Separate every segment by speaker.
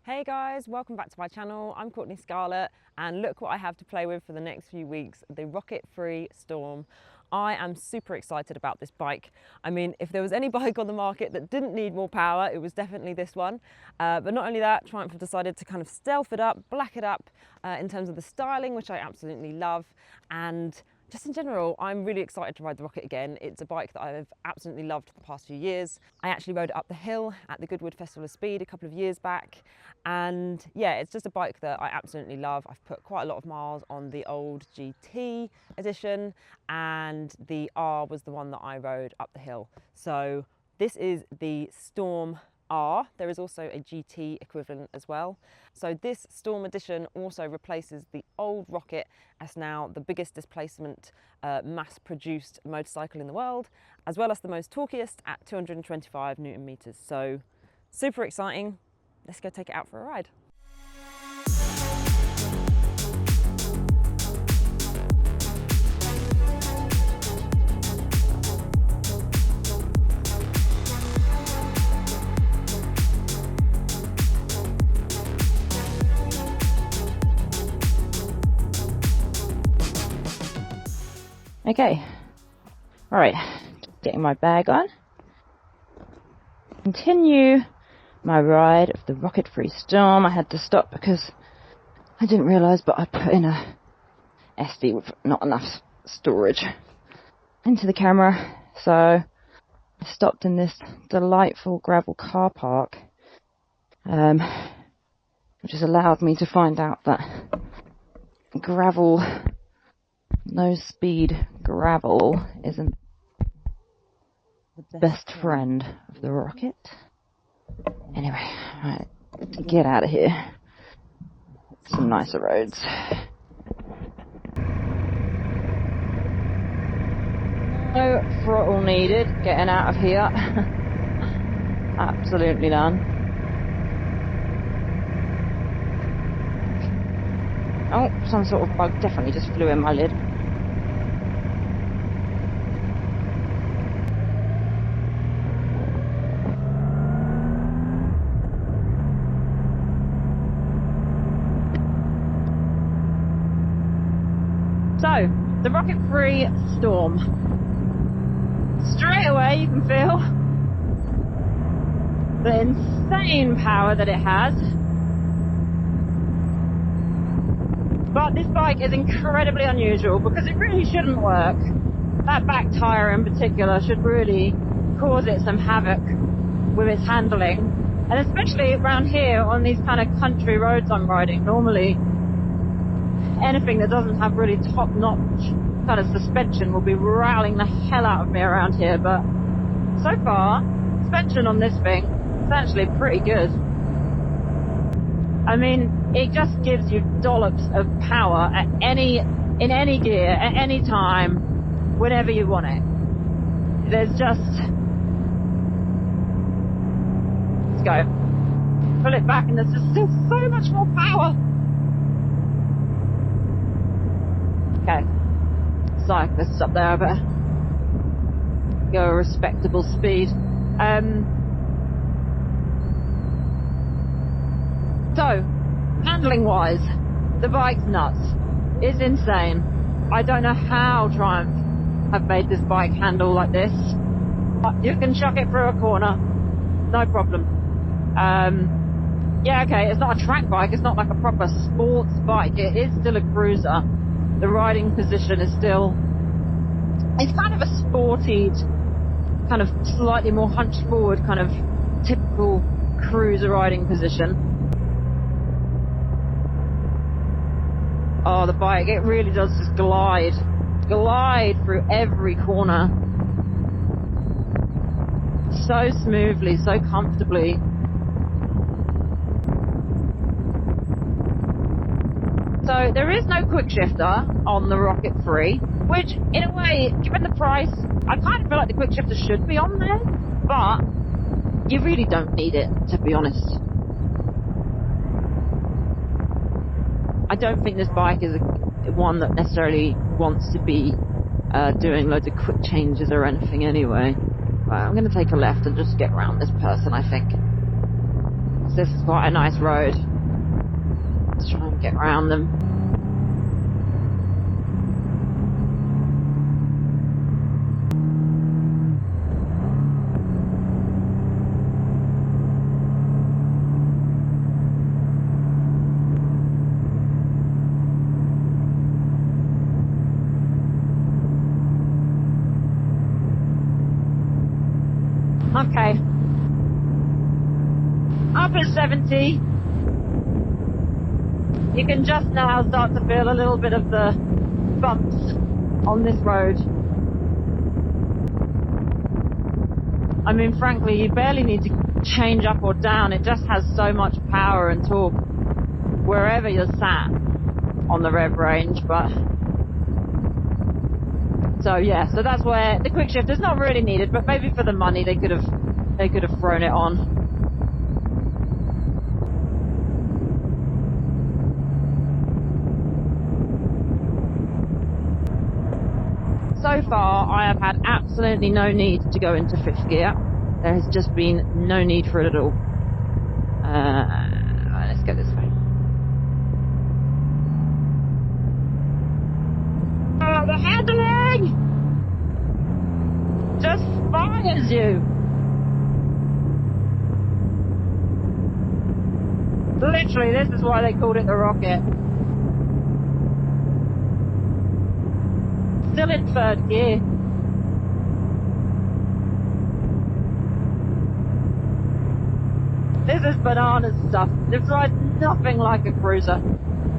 Speaker 1: Hey guys, welcome back to my channel. I'm Courtney Scarlett and look what I have to play with for the next few weeks, the Rocket Free Storm. I am super excited about this bike. I mean, if there was any bike on the market that didn't need more power, it was definitely this one. But not only that, Triumph have decided to kind of stealth it up, black it up in terms of the styling, which I absolutely love. And just in general, I'm really excited to ride the Rocket again. It's a bike that I've absolutely loved for the past few years. I actually rode it up the hill at the Goodwood Festival of Speed a couple of years back. And yeah, it's just a bike that I absolutely love. I've put quite a lot of miles on the old GT edition, and the R was the one that I rode up the hill. So this is the Storm R. There is also a GT equivalent as well. So this Storm edition also replaces the old Rocket as now the biggest displacement mass-produced motorcycle in the world, as well as the most torquiest at 225 Newton meters. So super exciting. Let's go take it out for a ride.
Speaker 2: Okay, all right, getting my bag on. Continue my ride of the Rocket Free Storm. I had to stop because I didn't realise, but I put in a SD with not enough storage into the camera. So I stopped in this delightful gravel car park, which has allowed me to find out that gravel, no speed gravel, isn't the best friend of the Rocket. Anyway, right, get out of here. Some nicer roads. No throttle needed getting out of here. Absolutely none. Oh, some sort of bug definitely just flew in my lid. So, the Rocket Free Storm. Straight away you can feel the insane power that it has. But this bike is incredibly unusual because it really shouldn't work. That back tyre in particular should really cause it some havoc with its handling. And especially around here on these kind of country roads I'm riding, normally anything that doesn't have really top-notch kind of suspension will be rallying the hell out of me around here. But so far, suspension on this thing is actually pretty good. I mean, it just gives you dollops of power in any gear, at any time, whenever you want it. There's just... Let's go. Pull it back and there's just still so much more power. Okay. Cyclists up there, I better go a respectable speed. So, handling-wise, the bike's nuts. It's insane. I don't know how Triumph have made this bike handle like this. But you can chuck it through a corner, no problem. Yeah, okay, it's not a track bike. It's not like a proper sports bike. It is still a cruiser. The riding position is still... It's kind of a sporty, kind of slightly more hunched forward, kind of typical cruiser riding position. Oh, the bike, it really does just glide through every corner. So smoothly, so comfortably. So there is no quick shifter on the Rocket Free, which in a way, given the price, I kind of feel like the quick shifter should be on there, but you really don't need it, to be honest. I don't think this bike is one that necessarily wants to be doing loads of quick changes or anything anyway. Right, I'm going to take a left and just get around this person, I think. this is quite a nice road. Let's try and get around them. Okay. Up at 70. You can just now start to feel a little bit of the bumps on this road. I mean, frankly, you barely need to change up or down. It just has so much power and torque wherever you're sat on the rev range. But so yeah, so that's where the quick shift is not really needed, but maybe for the money they could have thrown it on. So far, I have had absolutely no need to go into fifth gear. There has just been no need for it at all. Right, let's go this way. Oh, the handling just fires you. Literally, this is why they called it the Rocket. Still in third gear. This is bananas stuff. It rides nothing like a cruiser.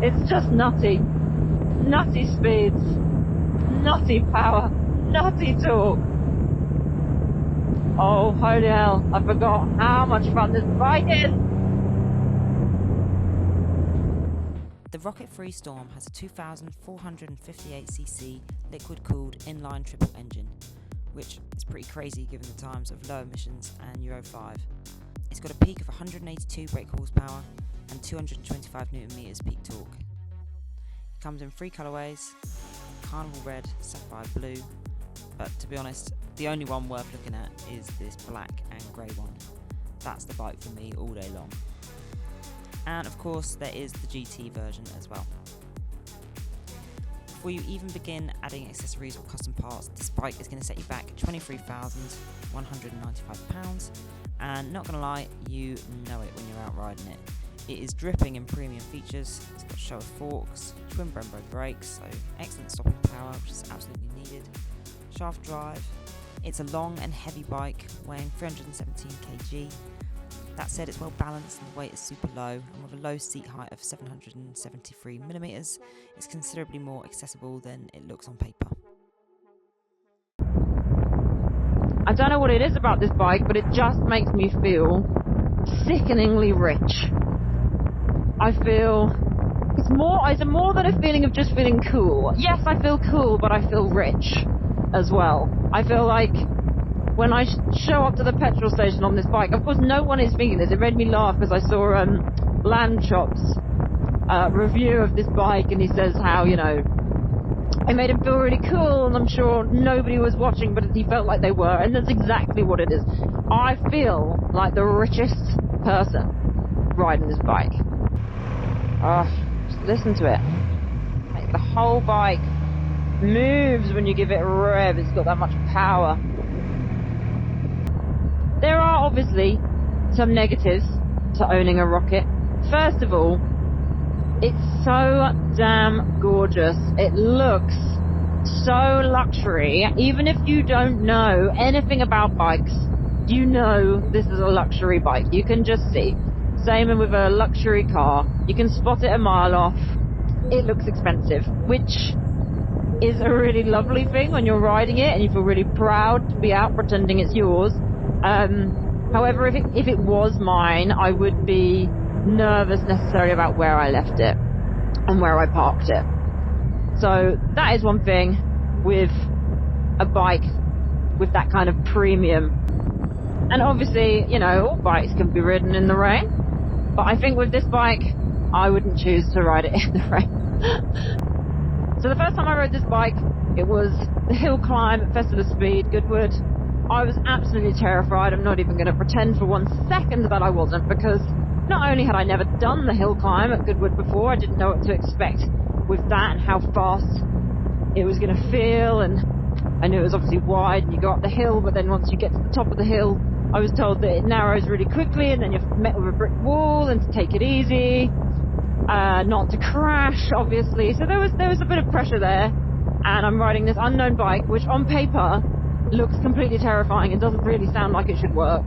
Speaker 2: It's just nutty. Nutty speeds. Nutty power. Nutty torque. Oh, holy hell. I forgot how much fun this bike is.
Speaker 3: The Rocket Free Storm has a 2,458cc liquid-cooled inline triple engine, which is pretty crazy given the times of low emissions and Euro 5. It's got a peak of 182 brake horsepower and 225 Nm peak torque. It comes in 3 colourways: Carnival Red, Sapphire Blue, but to be honest, the only one worth looking at is this black and grey one. That's the bike for me all day long. And of course there is the GT version as well. Before you even begin adding accessories or custom parts, this bike is going to set you back £23,195, and not going to lie, you know it when you're out riding it. It is dripping in premium features. It's got show of forks, twin Brembo brakes, so excellent stopping power, which is absolutely needed, shaft drive. It's a long and heavy bike weighing 317 kg. That said, it's well balanced and the weight is super low, and with a low seat height of 773mm, it's considerably more accessible than it looks on paper.
Speaker 2: I don't know what it is about this bike, but it just makes me feel sickeningly rich. I feel it's more than a feeling of just feeling cool. Yes, I feel cool, but I feel rich as well. I feel like when I show up to the petrol station on this bike, of course no one is thinking this. It made me laugh because I saw Landchop's review of this bike, and he says how, you know, it made him feel really cool, and I'm sure nobody was watching, but he felt like they were, and that's exactly what it is. I feel like the richest person riding this bike. Just listen to it. Like, the whole bike moves when you give it a rev. It's got that much power. There are obviously some negatives to owning a Rocket. First of all, it's so damn gorgeous. It looks so luxury. Even if you don't know anything about bikes, you know this is a luxury bike. You can just see. Same with a luxury car. You can spot it a mile off. It looks expensive, which is a really lovely thing when you're riding it and you feel really proud to be out pretending it's yours. However, if it was mine, I would be nervous necessarily about where I left it and where I parked it. So that is one thing with a bike with that kind of premium. And obviously, you know, all bikes can be ridden in the rain, but I think with this bike, I wouldn't choose to ride it in the rain. So the first time I rode this bike, it was the hill climb at Festival of Speed, Goodwood. I was absolutely terrified. I'm not even going to pretend for 1 second that I wasn't, because not only had I never done the hill climb at Goodwood before, I didn't know what to expect with that and how fast it was going to feel, and I knew it was obviously wide and you go up the hill, but then once you get to the top of the hill, I was told that it narrows really quickly and then you're met with a brick wall and to take it easy, not to crash, obviously. So there was a bit of pressure there, and I'm riding this unknown bike, which on paper looks completely terrifying and doesn't really sound like it should work.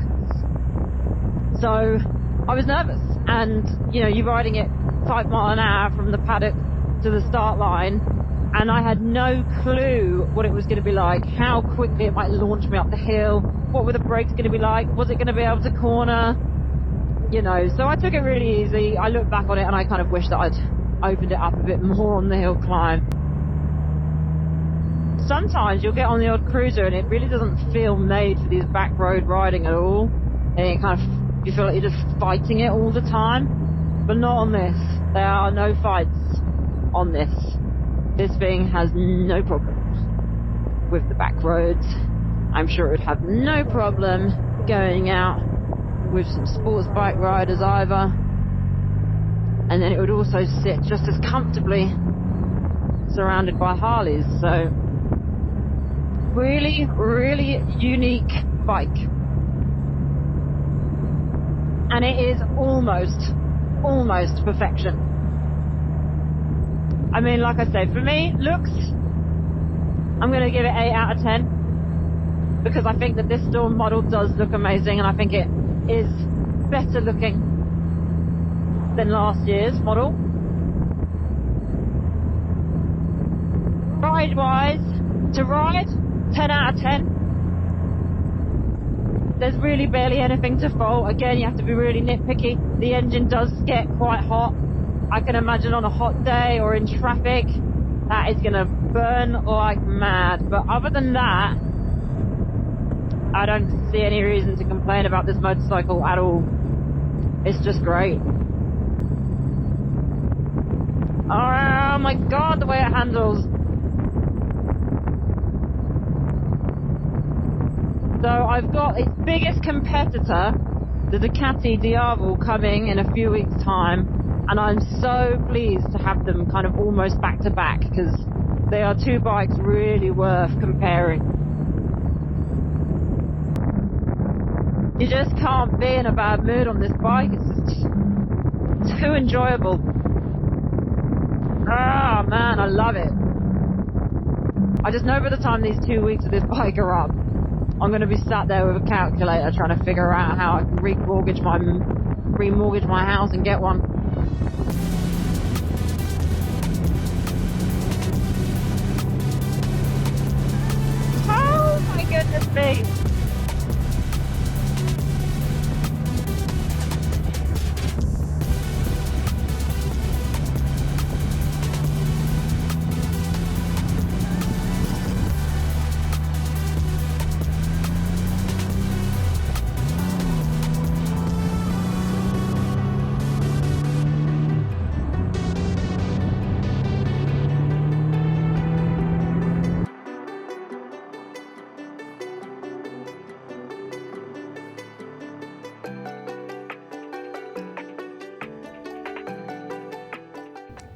Speaker 2: So I was nervous, and you know, you're riding it 5 miles an hour from the paddock to the start line, and I had no clue what it was going to be like, how quickly it might launch me up the hill, what were the brakes going to be like, was it going to be able to corner, you know. So I took it really easy. I look back on it and I kind of wish that I'd opened it up a bit more on the hill climb. Sometimes you'll get on the odd cruiser and it really doesn't feel made for these back road riding at all, and it kind of, you feel like you're just fighting it all the time, but not on this. There are no fights on this. This thing has no problem with the back roads. I'm sure it would have no problem going out with some sports bike riders either, and then it would also sit just as comfortably surrounded by Harleys. So really, really unique bike, and it is almost perfection. I mean, like I said, for me, looks, I'm going to give it 8 out of 10, because I think that this Storm model does look amazing, and I think it is better looking than last year's model. Ride-wise, to ride, 10 out of 10. There's really barely anything to fault. Again, you have to be really nitpicky. The engine does get quite hot. I can imagine on a hot day or in traffic, that is going to burn like mad. But other than that, I don't see any reason to complain about this motorcycle at all. It's just great. Oh my god, the way it handles. So I've got its biggest competitor, the Ducati Diavel, coming in a few weeks' time. And I'm so pleased to have them kind of almost back to back, because they are two bikes really worth comparing. You just can't be in a bad mood on this bike. It's just too enjoyable. Ah, man, I love it. I just know by the time these 2 weeks of this bike are up, I'm going to be sat there with a calculator trying to figure out how I can remortgage my house and get one. Oh my goodness me.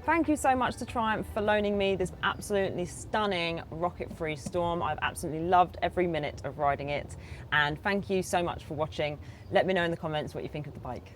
Speaker 1: Thank you so much to Triumph for loaning me this absolutely stunning Rocket Free Storm. I've absolutely loved every minute of riding it, and thank you so much for watching. Let me know in the comments what you think of the bike.